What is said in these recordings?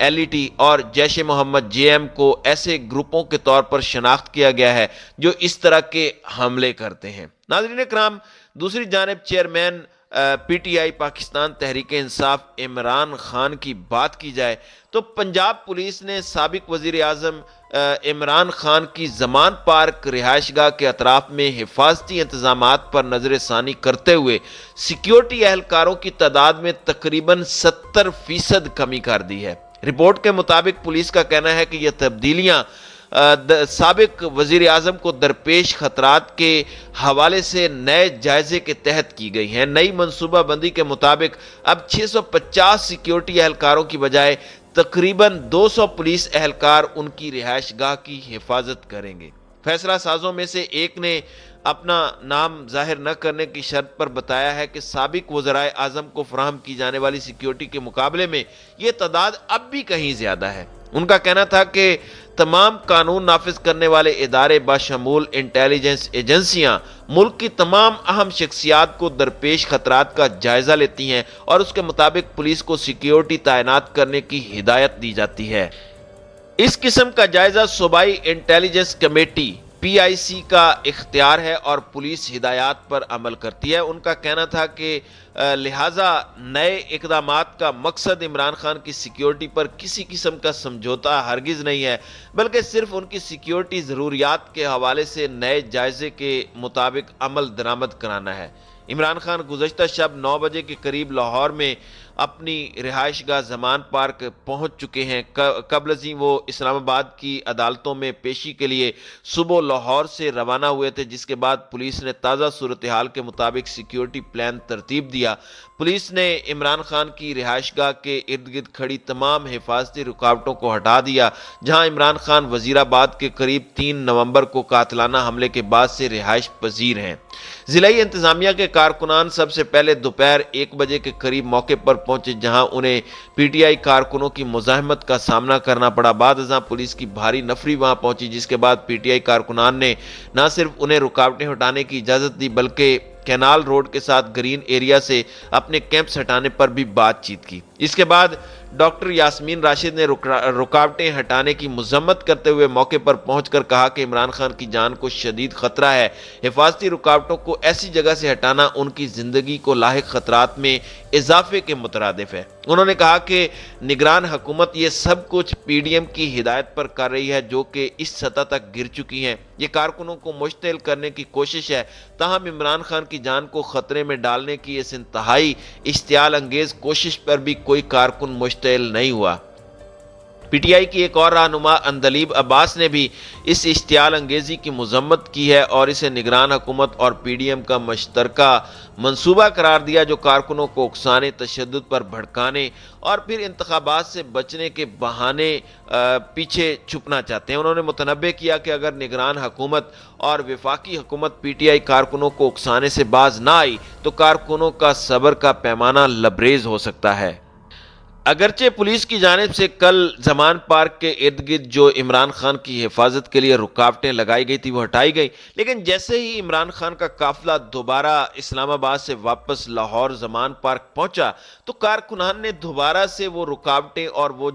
LET اور جیش محمد JM کو ایسے گروپوں کے طور پر شناخت کیا گیا ہے جو اس طرح کے حملے کرتے ہیں۔ ناظرین کرام، دوسری جانب چیئرمین PTI پاکستان تحریک انصاف عمران خان کی بات کی جائے تو پنجاب پولیس نے سابق وزیر اعظم عمران خان کی زمان پارک رہائش گاہ کے اطراف میں حفاظتی انتظامات پر نظر ثانی کرتے ہوئے سیکیورٹی اہلکاروں کی تعداد میں تقریباً 70% کمی کر دی ہے۔ رپورٹ کے مطابق پولیس کا کہنا ہے کہ یہ تبدیلیاں سابق وزیر اعظم کو درپیش خطرات کے حوالے سے نئے جائزے کے تحت کی گئی ہیں۔ نئی منصوبہ بندی کے مطابق اب 650 سیکیورٹی اہلکاروں کی بجائے تقریباً 200 پولیس اہلکار ان کی رہائش گاہ کی حفاظت کریں گے۔ فیصلہ سازوں میں سے ایک نے اپنا نام ظاہر نہ کرنے کی شرط پر بتایا ہے کہ سابق وزرائے اعظم کو فراہم کی جانے والی سیکیورٹی کے مقابلے میں یہ تعداد اب بھی کہیں زیادہ ہے۔ ان کا کہنا تھا کہ تمام قانون نافذ کرنے والے ادارے بشمول انٹیلیجنس ایجنسیاں ملک کی تمام اہم شخصیات کو درپیش خطرات کا جائزہ لیتی ہیں اور اس کے مطابق پولیس کو سیکیورٹی تعینات کرنے کی ہدایت دی جاتی ہے۔ اس قسم کا جائزہ صوبائی انٹیلیجنس کمیٹی PIC کا اختیار ہے اور پولیس ہدایات پر عمل کرتی ہے۔ ان کا کہنا تھا کہ لہٰذا نئے اقدامات کا مقصد عمران خان کی سیکیورٹی پر کسی قسم کا سمجھوتا ہرگز نہیں ہے، بلکہ صرف ان کی سیکیورٹی ضروریات کے حوالے سے نئے جائزے کے مطابق عمل درآمد کرانا ہے۔ عمران خان گزشتہ شب 9 بجے کے قریب لاہور میں اپنی رہائش گاہ زمان پارک پہنچ چکے ہیں۔ قبل ازیں وہ اسلام آباد کی عدالتوں میں پیشی کے لیے صبح لاہور سے روانہ ہوئے تھے، جس کے بعد پولیس نے تازہ صورتحال کے مطابق سیکیورٹی پلان ترتیب دیا۔ پولیس نے عمران خان کی رہائش گاہ کے ارد گرد کھڑی تمام حفاظتی رکاوٹوں کو ہٹا دیا، جہاں عمران خان وزیر آباد کے قریب 3 نومبر کو قاتلانہ حملے کے بعد سے رہائش پذیر ہیں۔ ضلعی انتظامیہ کے کارکنان سب سے پہلے دوپہر 1 بجے کے قریب موقع پر پہنچے، جہاں انہیں PTI کارکنوں کی مزاحمت کا سامنا کرنا پڑا۔ بعد ازاں پولیس کی بھاری نفری وہاں پہنچی، جس کے بعد PTI کارکنان نے نہ صرف انہیں رکاوٹیں ہٹانے کی اجازت دی بلکہ کینال روڈ کے ساتھ گرین ایریا سے اپنے کیمپس ہٹانے پر بھی بات چیت کی۔ اس کے بعد ڈاکٹر یاسمین راشد نے رکاوٹیں ہٹانے کی مذمت کرتے ہوئے موقع پر پہنچ کر کہا کہ عمران خان کی جان کو شدید خطرہ ہے۔ حفاظتی رکاوٹوں کو ایسی جگہ سے ہٹانا ان کی زندگی کو لاحق خطرات میں اضافے کے مترادف ہے۔ انہوں نے کہا کہ نگران حکومت یہ سب کچھ PDM کی ہدایت پر کر رہی ہے، جو کہ اس سطح تک گر چکی ہیں۔ یہ کارکنوں کو مشتعل کرنے کی کوشش ہے، تاہم عمران خان کی جان کو خطرے میں ڈالنے کی اس انتہائی اشتعال انگیز کوشش پر بھی کوئی کارکن مشتعل نہیں ہوا۔ PTI کی ایک اور رہنما اندلیب عباس نے بھی اس اشتعال انگیزی کی مذمت کی ہے اور اسے نگران حکومت اور PDM کا مشترکہ منصوبہ قرار دیا، جو کارکنوں کو اکسانے، تشدد پر بھڑکانے اور پھر انتخابات سے بچنے کے بہانے پیچھے چھپنا چاہتے ہیں۔ انہوں نے متنبہ کیا کہ اگر نگران حکومت اور وفاقی حکومت PTI کارکنوں کو اکسانے سے باز نہ آئی تو کارکنوں کا صبر کا پیمانہ لبریز ہو سکتا ہے۔ اگرچہ پولیس کی جانب سے کل زمان پارک کے ارد گرد جو عمران خان کی حفاظت کے لیے رکاوٹیں لگائی گئی تھی وہ ہٹائی گئی، لیکن جیسے ہی عمران خان کا قافلہ دوبارہ اسلام آباد سے واپس لاہور زمان پارک پہنچا تو کارکنان نے دوبارہ سے وہ رکاوٹیں اور وہ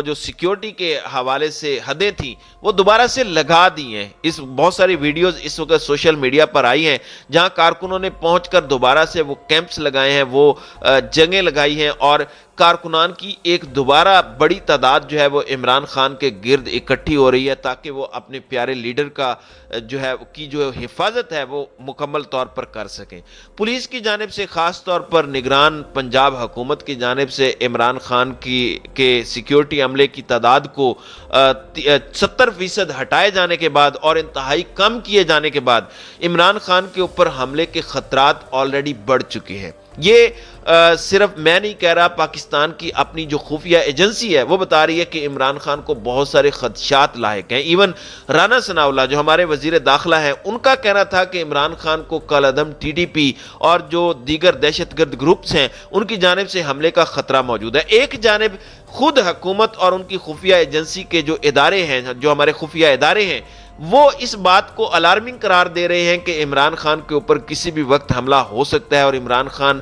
جو سیکیورٹی کے حوالے سے حدیں تھیں وہ دوبارہ سے لگا دی ہیں۔ بہت ساری ویڈیوز اس وقت سوشل میڈیا پر آئی ہیں جہاں کارکنوں نے پہنچ کر دوبارہ سے وہ کیمپس لگائے ہیں، وہ جنگیں لگائی ہیں اور کارکنان کی ایک دوبارہ بڑی تعداد جو ہے وہ عمران خان کے گرد اکٹھی ہو رہی ہے تاکہ وہ اپنے پیارے لیڈر کا جو حفاظت ہے وہ مکمل طور پر کر سکیں۔ پولیس کی جانب سے خاص طور پر نگران پنجاب حکومت کی جانب سے عمران خان کے سیکیورٹی عملے کی تعداد کو 70% ہٹائے جانے کے بعد اور انتہائی کم کیے جانے کے بعد عمران خان کے اوپر حملے کے خطرات آلریڈی بڑھ چکے ہیں۔ یہ صرف میں نہیں کہہ رہا، پاکستان کی اپنی جو خفیہ ایجنسی ہے وہ بتا رہی ہے کہ عمران خان کو بہت سارے خدشات لاحق ہیں۔ ایون رانا ثناءاللہ جو ہمارے وزیر داخلہ ہیں، ان کا کہنا تھا کہ عمران خان کو کالعدم TTP اور جو دیگر دہشت گرد گروپس ہیں ان کی جانب سے حملے کا خطرہ موجود ہے۔ ایک جانب خود حکومت اور ان کی خفیہ ایجنسی کے جو ادارے ہیں، جو ہمارے خفیہ ادارے ہیں، وہ اس بات کو الارمنگ قرار دے رہے ہیں کہ عمران خان کے اوپر کسی بھی وقت حملہ ہو سکتا ہے اور عمران خان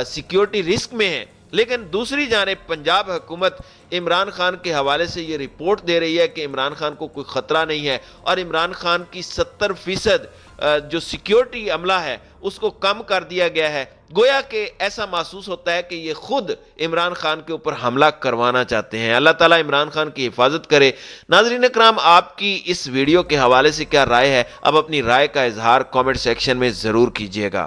سیکیورٹی رسک میں ہے۔ لیکن دوسری جانب پنجاب حکومت عمران خان کے حوالے سے یہ رپورٹ دے رہی ہے کہ عمران خان کو کوئی خطرہ نہیں ہے اور عمران خان کی 70% جو سیکیورٹی عملہ ہے اس کو کم کر دیا گیا ہے، گویا کہ ایسا محسوس ہوتا ہے کہ یہ خود عمران خان کے اوپر حملہ کروانا چاہتے ہیں۔ اللہ تعالیٰ عمران خان کی حفاظت کرے۔ ناظرین اکرام، آپ کی اس ویڈیو کے حوالے سے کیا رائے ہے؟ اب اپنی رائے کا اظہار کامنٹ سیکشن میں ضرور کیجیے گا۔